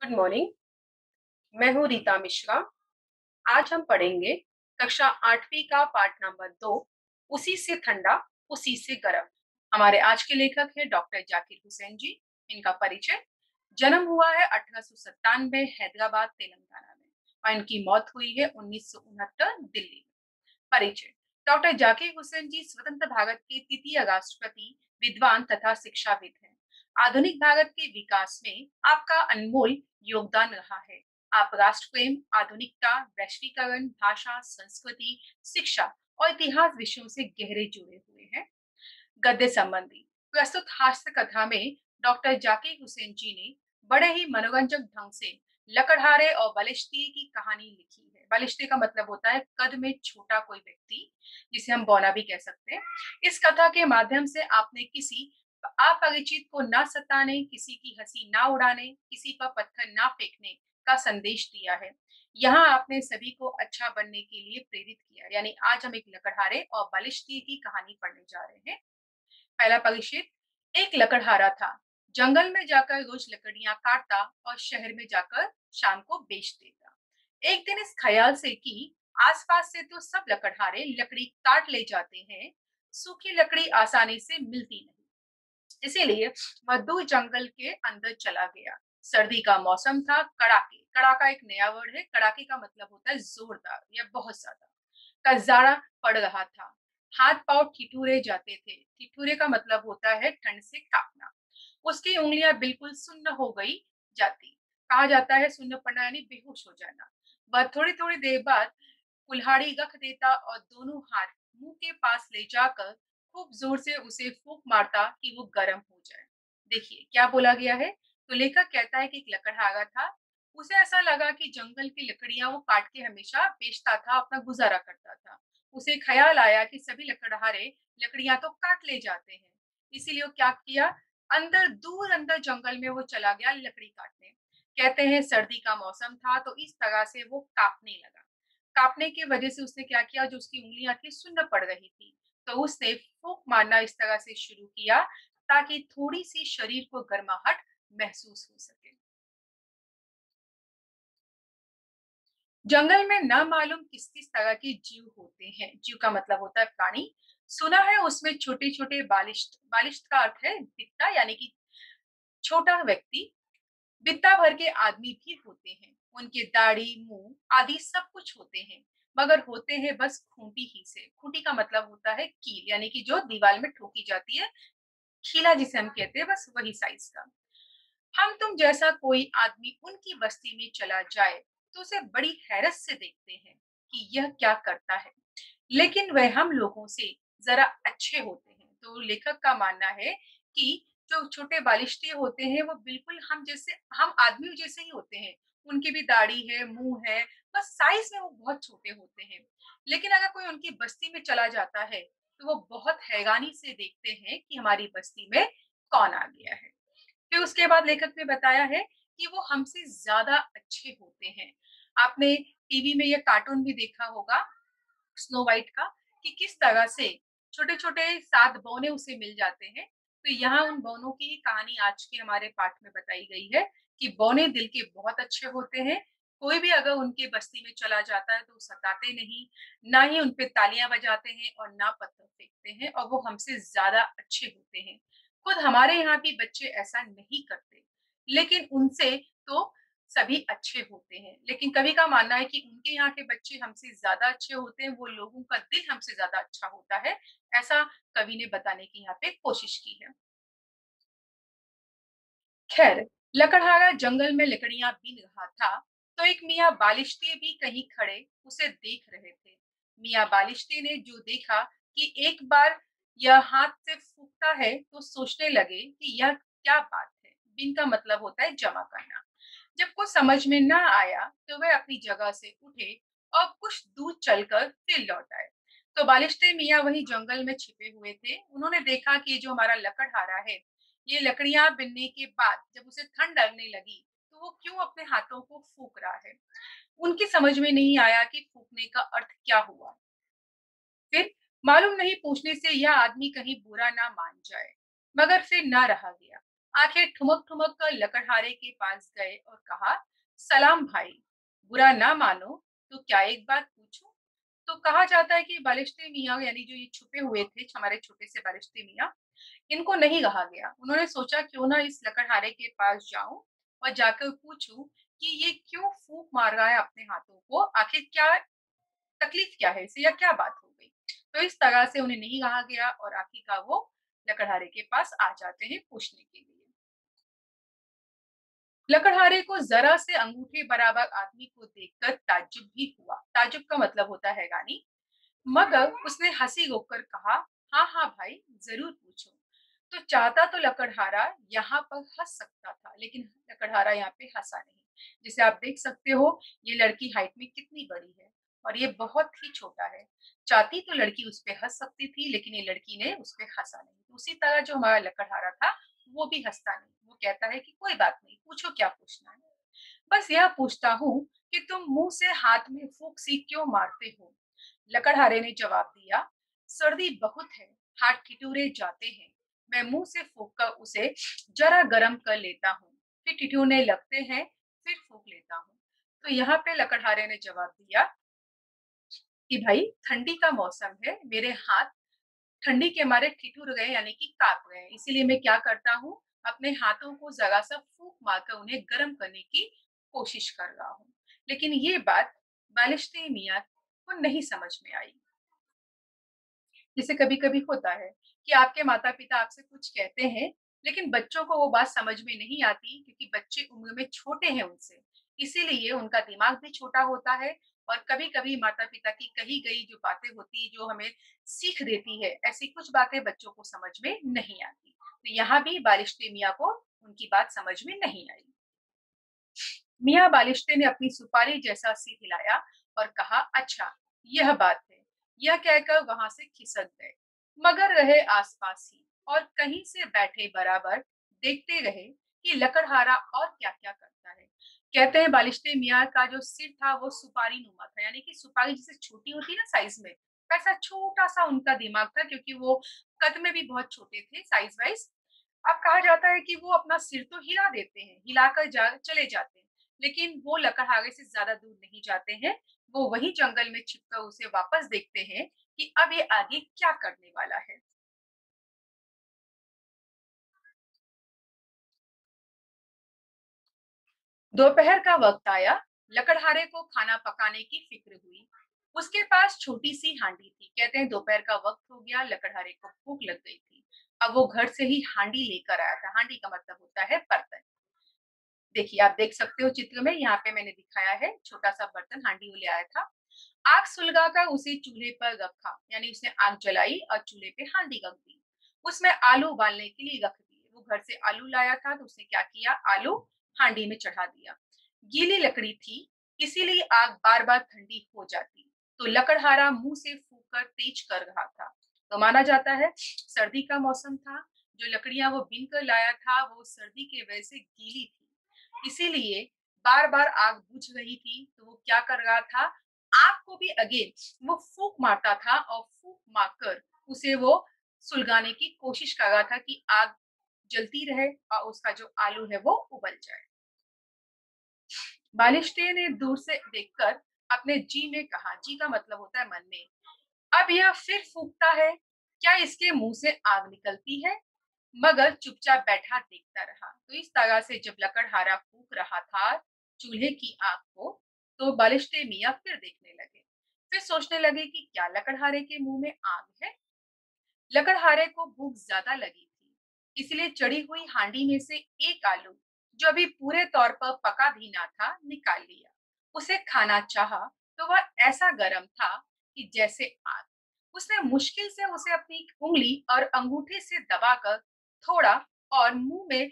Good morning. मैं हूँ रीता मिश्रा। आज हम पढ़ेंगे कक्षा 8वीं का पाठ नंबर 2, उसी से ठंडा उसी से गर्म। हमारे आज के लेखक हैं डॉक्टर जाकिर हुसैन जी। इनका परिचय: जन्म हुआ है 1897 हैदराबाद तेलंगाना में और इनकी मौत हुई है 1969 दिल्ली में। परिचय: डॉक्टर जाकिर हुसैन जी स्वतंत्र भारत के तृतीय राष्ट्रपति, विद्वान तथा शिक्षाविद हैं। आधुनिक भारत के विकास में आपका अनमोल योगदान रहा है। आप राष्ट्र प्रेम, आधुनिकता, वैश्वीकरण, भाषा, संस्कृति, शिक्षा और इतिहास विषयों से गहरे जुड़े हुए हैं। गद्य संबंधी: प्रस्तुत हास्य कथा में डॉक्टर जाकिर हुसैन जी ने बड़े ही मनोरंजक ढंग से लकड़हारे और बलिश्ती की कहानी लिखी है। बलिश्ती का मतलब होता है कद में छोटा कोई व्यक्ति, जिसे हम बौना भी कह सकते हैं। इस कथा के माध्यम से आपने किसी अपरिचित को ना सताने, किसी की हंसी ना उड़ाने, किसी पर पत्थर ना फेंकने का संदेश दिया है। यहाँ आपने सभी को अच्छा बनने के लिए प्रेरित किया। यानी आज हम एक लकड़हारे और बलिश्ती की कहानी पढ़ने जा रहे हैं। पहला परिच्छेद: एक लकड़हारा था। जंगल में जाकर रोज लकड़ियां काटता और शहर में जाकर शाम को बेच देता। एक दिन इस ख्याल से कि आसपास से तो सब लकड़हारे लकड़ी काट ले जाते हैं, सूखी लकड़ी आसानी से मिलती नहीं। इसीलिए वह दूर जंगल के अंदर चला गया। सर्दी का मौसम था। कड़ाके, कड़ाका एक नया वर्ड है। कड़ाके का मतलब होता है जोरदार या बहुत ज्यादा। का जाड़ा पड़ रहा था। हाथ पांव ठिठुरे जाते थे। ठिठुरे का मतलब होता है ठंड से कांपना। उसकी उंगलियां बिल्कुल सुन्न हो गई जाती। कहा जाता है सुन्न पड़ना यानी बेहोश हो जाना। वह थोड़ी थोड़ी देर बाद कुल्हाड़ी रख देता और दोनों हाथ मुंह के पास ले जाकर खूब जोर से उसे फूंक मारता कि वो गर्म हो जाए। देखिए क्या बोला गया है। तो लेखक कहता है कि एक लकड़हारा था। उसे ऐसा लगा कि जंगल की लकड़ियां वो काट के हमेशा बेचता था, अपना गुजारा करता था। उसे ख्याल आया कि सभी लकड़हारे लकड़ियां तो काट ले जाते हैं। इसीलिए वो क्या किया, अंदर दूर अंदर जंगल में वो चला गया लकड़ी काटने। कहते हैं सर्दी का मौसम था तो इस तरह से वो कांपने लगा। कांपने की वजह से उसने क्या किया, जो उसकी उंगलियां थी सुन्न पड़ रही थी, तो उसने फूंक मारना इस तरह से शुरू किया ताकि थोड़ी सी शरीर को गर्माहट महसूस हो सके। जंगल में न मालूम किस किस तरह के जीव होते हैं। जीव का मतलब होता है प्राणी। सुना है उसमें छोटे छोटे बालिश्त, बालिश्त का अर्थ है दिखता यानी कि छोटा व्यक्ति। बित्ता भर के आदमी भी होते हैं। उनके दाढ़ी, मुंह आदि सब कुछ होते हैं, मगर होते हैं बस खूंटी ही से। खूंटी का मतलब होता है कील, यानी कि जो दीवार में ठोकी जाती है, खीला जिसे हम कहते हैं, बस वही साइज का। हम तुम जैसा कोई आदमी उनकी बस्ती में चला जाए तो उसे बड़ी हैरत से देखते हैं कि यह क्या करता है, लेकिन वह हम लोगों से जरा अच्छे होते हैं। तो लेखक का मानना है कि जो छोटे बालिश्ते होते हैं वो बिल्कुल हम जैसे, हम आदमियों जैसे ही होते हैं। उनकी भी दाढ़ी है, मुंह है, बस साइज में वो बहुत छोटे होते हैं। लेकिन अगर कोई उनकी बस्ती में चला जाता है तो वो बहुत हैरानी से देखते हैं कि हमारी बस्ती में कौन आ गया है। फिर उसके बाद लेखक ने बताया है कि वो हमसे ज्यादा अच्छे होते हैं। आपने टीवी में ये कार्टून भी देखा होगा, स्नो व्हाइट का, कि किस तरह से छोटे छोटे 7 बौने उसे मिल जाते हैं। तो यहाँ उन बौनों की ही कहानी आज के हमारे पाठ में बताई गई है कि बौने दिल के बहुत अच्छे होते हैं। कोई भी अगर उनके बस्ती में चला जाता है तो सताते नहीं, ना ही उनपे तालियां बजाते हैं और ना पत्थर फेंकते हैं, और वो हमसे ज्यादा अच्छे होते हैं। खुद हमारे यहाँ भी बच्चे ऐसा नहीं करते, लेकिन उनसे तो सभी अच्छे होते हैं। लेकिन कवि का मानना है कि उनके यहाँ के बच्चे हमसे ज्यादा अच्छे होते हैं, वो लोगों का दिल हमसे ज्यादा अच्छा होता है। ऐसा कवि ने बताने की यहाँ पे कोशिश की है। खैर, लकड़हारा जंगल में लकड़ियां बीन रहा था तो एक मियाँ बालिश्ते भी कहीं खड़े उसे देख रहे थे। मियाँ बालिश्ते ने जो देखा कि एक बार यह हाथ से फूकता है तो सोचने लगे कि यह क्या बात है। बिन का मतलब होता है जमा करना। जब कुछ समझ में न आया तो वे अपनी जगह से उठे और कुछ दूर चलकर फिर लौट आए। तो बालिश्ते मियाँ वही जंगल में छिपे हुए थे। उन्होंने देखा कि जो हमारा लकड़हारा है, ये लकड़ियां बिनने के बाद जब उसे ठंड लगने लगी तो वो क्यों अपने हाथों को फूक रहा है। उनकी समझ में नहीं आया कि फूकने का अर्थ क्या हुआ। फिर मालूम नहीं पूछने से यह आदमी कहीं बुरा ना मान जाए, मगर फिर ना रहा गया। आखिर ठुमक ठुमक कर लकड़हारे के पास गए और कहा, सलाम भाई, बुरा ना मानो तो क्या एक बात पूछूं? तो कहा जाता है कि बालिश्ते मियाँ यानी जो ये छुपे हुए थे हमारे छोटे से बालिश्ते मियाँ, इनको नहीं कहा गया। उन्होंने सोचा क्यों ना इस लकड़हारे के पास जाऊं और जाकर पूछूं कि ये क्यों फूंक मार रहा है अपने हाथों को, आखिर क्या तकलीफ क्या है इसे या क्या बात हो गई। तो इस तरह से उन्हें नहीं कहा गया और आखिरकार वो लकड़हारे के पास आ जाते हैं पूछने के लिए। लकड़हारे को जरा से अंगूठे बराबर आदमी को देखकर ताज्जुब भी हुआ। ताज्जुब का मतलब होता है गानी। मगर उसने हंसी रोककर कहा, हाँ हाँ भाई, जरूर पूछो। तो चाहता तो लकड़हारा यहाँ पर हंस सकता था, लेकिन लकड़हारा यहाँ पे हंसा नहीं। जिसे आप देख सकते हो, ये लड़की हाइट में कितनी बड़ी है और ये बहुत ही छोटा है। चाहती तो लड़की उस पे हंस सकती थी, लेकिन ये लड़की ने उस पे हंसा नहीं। तो उसी तरह जो हमारा लकड़हारा था, वो भी हंसता नहीं। वो कहता है कि कोई बात नहीं, पूछो क्या पूछना है। बस यह पूछता हूँ कि तुम मुंह से हाथ में फूंक सी क्यों मारते हो? लकड़हारे ने जवाब दिया, सर्दी बहुत है, हाथ ठिठुरे जाते हैं। मैं मुंह से फूंक कर उसे जरा गर्म कर लेता हूँ, फिर ठिठुरने लगते हैं, फिर फूंक लेता हूँ। तो यहाँ पे लकड़हारे ने जवाब दिया कि भाई, ठंडी का मौसम है, मेरे हाथ ठंडी के मारे ठिठुर गए यानी कि कांप गए, इसीलिए मैं क्या करता हूँ, अपने हाथों को जरा सा फूंक मारकर उन्हें गर्म करने की कोशिश कर रहा हूँ। लेकिन ये बात बालिश्ते मियाँ को नहीं समझ में आई। जैसे कभी-कभी होता है कि आपके माता-पिता आपसे कुछ कहते हैं, लेकिन बच्चों को वो बात समझ में नहीं आती क्योंकि बच्चे उम्र में छोटे हैं उनसे। इसीलिए उनका दिमाग भी छोटा होता है और कभी-कभी माता-पिता की कही गई जो बातें होती, जो हमें सीख देती है, ऐसी कुछ बातें बच्चों को समझ में नहीं आती। तो यहाँ भी बालिश्ते मियाँ को उनकी बात समझ में नहीं आई। मियाँ बालिश्ते ने अपनी सुपारी जैसा सिर हिलाया और कहा, अच्छा, यह बात है। यह कहकर वहां से खिसक गए, मगर रहे आसपास ही और कहीं से बैठे बराबर देखते रहे कि लकड़हारा और क्या क्या करता है। कहते हैं बालिश्ते मियाँ का जो सिर था वो सुपारी नुमा था, यानी कि सुपारी जैसे छोटी होती है ना साइज में, वैसा छोटा सा उनका दिमाग था, क्योंकि वो कद में भी बहुत छोटे थे साइज वाइज। अब कहा जाता है कि वो अपना सिर तो हिला देते हैं, हिलाकर चले जाते हैं, लेकिन वो लकड़हारे से ज्यादा दूर नहीं जाते हैं। वो वही जंगल में छिपकर उसे वापस देखते हैं कि अब ये आगे क्या करने वाला है। दोपहर का वक्त आया। लकड़हारे को खाना पकाने की फिक्र हुई। उसके पास छोटी सी हांडी थी। कहते हैं दोपहर का वक्त हो गया, लकड़हारे को भूख लग गई थी। अब वो घर से ही हांडी लेकर आया था। हांडी का मतलब होता है बर्तन। देखिए, आप देख सकते हो चित्र में, यहाँ पे मैंने दिखाया है छोटा सा बर्तन हांडी वो ले आया था। आग सुलगाकर उसे चूल्हे पर रखा, यानी उसने आग जलाई और चूल्हे पे हांडी रख दी। उसमें आलू उबालने के लिए रख दिए। वो घर से आलू लाया था तो उसने क्या किया, आलू हांडी में चढ़ा दिया। गीली लकड़ी थी, इसीलिए आग बार बार ठंडी हो जाती। तो लकड़हारा मुंह से फूंक कर तेज कर रहा था। तो माना जाता है सर्दी का मौसम था। जो लकड़ियां वो बीन कर लाया था वो सर्दी की वजह से गीली थी, इसीलिए बार बार आग बुझ रही थी। तो वो क्या कर रहा था, आग को भी अगेन वो फूंक मारता था और फूंक मारकर उसे वो सुलगाने की कोशिश कर रहा था कि आग जलती रहे और उसका जो आलू है वो उबल जाए। बालिश्ते ने दूर से देखकर अपने जी में कहा, जी का मतलब होता है मन में, अब यह फिर फूंकता है, क्या इसके मुंह से आग निकलती है? मगर चुपचाप बैठा देखता रहा। तो इस तरह से जब लकड़हारा फूंक रहा था चूल्हे की आग को, तो बालिश्ते मियाँ फिर देखने लगे। फिर सोचने लगे कि क्या लकड़हारे के मुंह में आग है। लकड़हारे को भूख ज्यादा लगी थी, इसलिए चढ़ी हुई हांडी में से एक आलू, जो अभी पूरे तौर पर पका भी ना था, निकाल लिया। उसे खाना चाहा तो वह ऐसा गर्म था कि जैसे आग। उसने मुश्किल से उसे अपनी उंगली और अंगूठे से दबाकर थोड़ा और मुंह में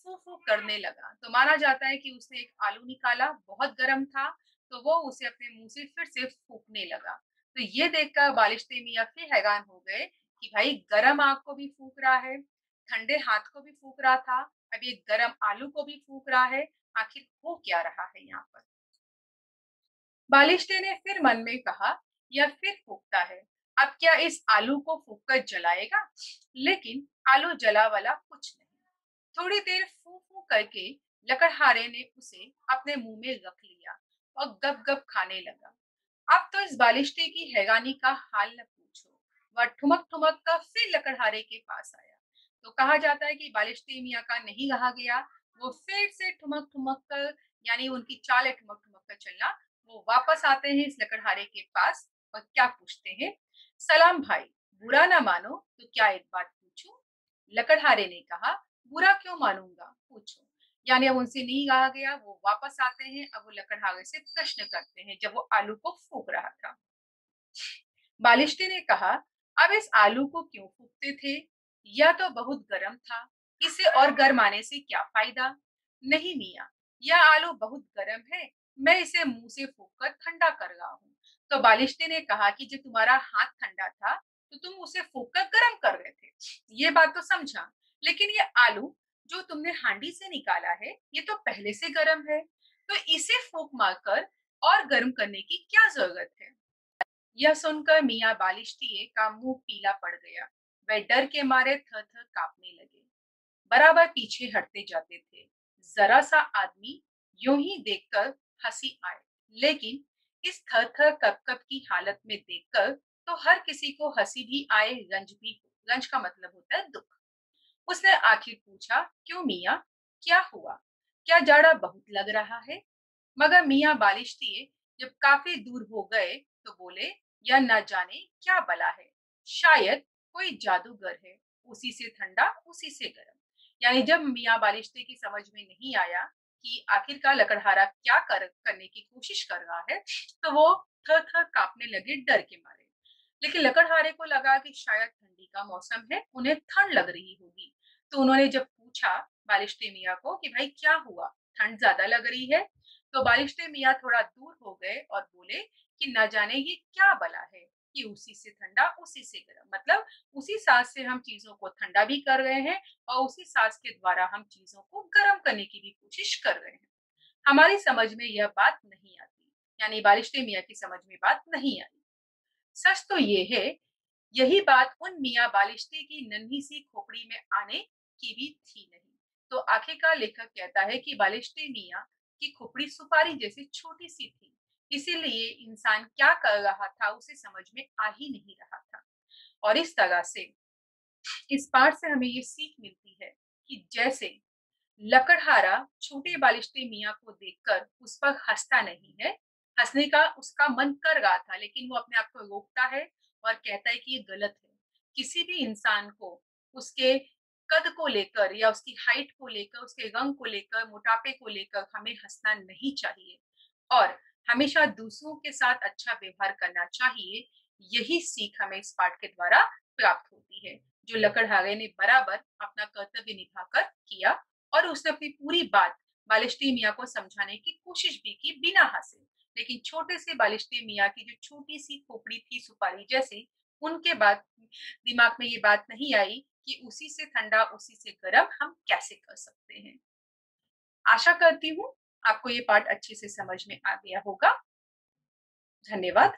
फू फू करने लगा। तो माना जाता है कि उसने एक आलू निकाला, बहुत गर्म था, तो वो उसे अपने मुंह से फिर से फूकने लगा। तो ये देखकर बालिश्ते मियाँ फिर हैरान हो गए कि भाई, गरम आग को भी फूक रहा है, ठंडे हाथ को भी फूक रहा था, अब ये गरम आलू को भी फूक रहा है, आखिर हो क्या रहा है यहाँ पर। बालिश्ते ने फिर मन में कहा, यह फिर फूकता है, अब क्या इस आलू को फूक कर जलाएगा? लेकिन आलू जला वाला कुछ नहीं। थोड़ी देर फू फू करके लकड़हारे ने उसे अपने मुंह में रख लिया और गप गप खाने लगा। अब तो इस बालिश्ते की हैरानी का हाल न पूछो। वह ठुमक ठुमक कर फिर लकड़हारे के पास आया। तो कहा जाता है कि बालिश्ते मियाँ का नहीं रहा गया। वो फिर से ठुमक ठुमक कर, यानी उनकी चाल है ठुमक ठुमक कर चलना। वो वापस आते हैं इस लकड़हारे के पास और क्या पूछते हैं, सलाम भाई, बुरा ना मानो तो क्या एक बात पूछूं? लकड़हारे ने कहा, बुरा क्यों मानूंगा, पूछो। यानी अब उनसे नहीं कहा गया, वो वापस आते हैं। अब वो लकड़हारे से प्रश्न करते हैं जब वो आलू को फूंक रहा था। बालिश्ते ने कहा, अब इस आलू को क्यों फूंकते थे? यह तो बहुत गर्म था, इसे और गर्म आने से क्या फायदा? नहीं मियाँ, यह आलू बहुत गर्म है, मैं इसे मुंह से फूंक कर ठंडा कर रहा हूँ। तो बालिश्ते ने कहा कि जब तुम्हारा हाथ ठंडा था तो तुम उसे फूंक कर गर्म कर रहे थे, ये बात तो समझा। लेकिन ये आलू जो तुमने हांडी से निकाला है ये तो पहले से गर्म है, तो इसे फूंक मारकर और गर्म करने की क्या जरूरत है? यह सुनकर मियाँ बालिश्तिये का मुंह पीला पड़ गया। वह डर के मारे थर थर कांपने लगे, बराबर पीछे हटते जाते थे। जरा सा आदमी यूं ही देखकर हंसी आए, लेकिन इस थर थर कप कप की हालत में देखकर तो हर किसी को हंसी भी आए, रंज भी हो। रंज का मतलब होता है दुख। उसने आखिर पूछा, क्यों मियाँ, क्या हुआ? क्या जाड़ा बहुत लग रहा है? मगर मियाँ बालिश्तिये जब काफी दूर हो गए तो बोले, यह न जाने क्या बला है, शायद कोई जादूगर है, उसी से ठंडा उसी से गर्म। यानी जब मियाँ बालिश्ते की समझ में नहीं आया कि आखिरकार लकड़हारा क्या करने की कोशिश कर रहा है, तो वो थर थर कांपने लगे डर के मारे। लेकिन लकड़हारे को लगा कि शायद ठंडी का मौसम है, उन्हें ठंड लग रही होगी। तो उन्होंने जब पूछा बालिश्ते मियाँ को कि भाई क्या हुआ, ठंड ज्यादा लग रही है? तो बालिश्ते मियाँ थोड़ा दूर हो गए और बोले कि न जाने ये क्या बला है कि उसी से ठंडा उसी से गर्म, मतलब उसी सांस से हम चीजों को ठंडा भी कर रहे हैं और उसी सांस के द्वारा हम चीजों को गर्म करने की भी कोशिश कर रहे हैं। हमारी समझ में यह बात नहीं आती, यानी बालिश्ते मियाँ की समझ में बात नहीं आई। सच तो ये है, यही बात उन मियाँ बालिश्ते की नन्ही सी खोपड़ी में आने की भी थी नहीं। तो आखिरकार लेखक कहता है कि बालिश्ते मियाँ की खोपड़ी सुपारी जैसी छोटी सी थी, इसीलिए इंसान क्या कर रहा था उसे समझ में आ ही नहीं रहा था। और इस तरह से इस पाठ से हमें ये सीख मिलती है कि जैसे लकड़हारा छोटे बालिश्ते मियाँ को देखकर उस पर हंसता नहीं है, हंसने का उसका मन कर रहा था, लेकिन वो अपने आप को रोकता है और कहता है कि ये गलत है। किसी भी इंसान को उसके कद को लेकर या उसकी हाइट को लेकर, उसके रंग को लेकर, मोटापे को लेकर हमें हंसना नहीं चाहिए और हमेशा दूसरों के साथ अच्छा व्यवहार करना चाहिए। यही सीख हमें इस पाठ के द्वारा प्राप्त होती है, जो लकड़हारे ने बराबर अपना कर्तव्य निभाकर किया और उसने अपनी पूरी बात बालिश्ते मियाँ को समझाने की कोशिश भी की बिना हंसे। लेकिन छोटे से बालिश्ते मियाँ की जो छोटी सी खोपड़ी थी सुपारी जैसी, उनके बाद दिमाग में ये बात नहीं आई कि उसी से ठंडा उसी से गर्म हम कैसे कर सकते हैं। आशा करती हूँ आपको ये पाठ अच्छे से समझ में आ गया होगा। धन्यवाद।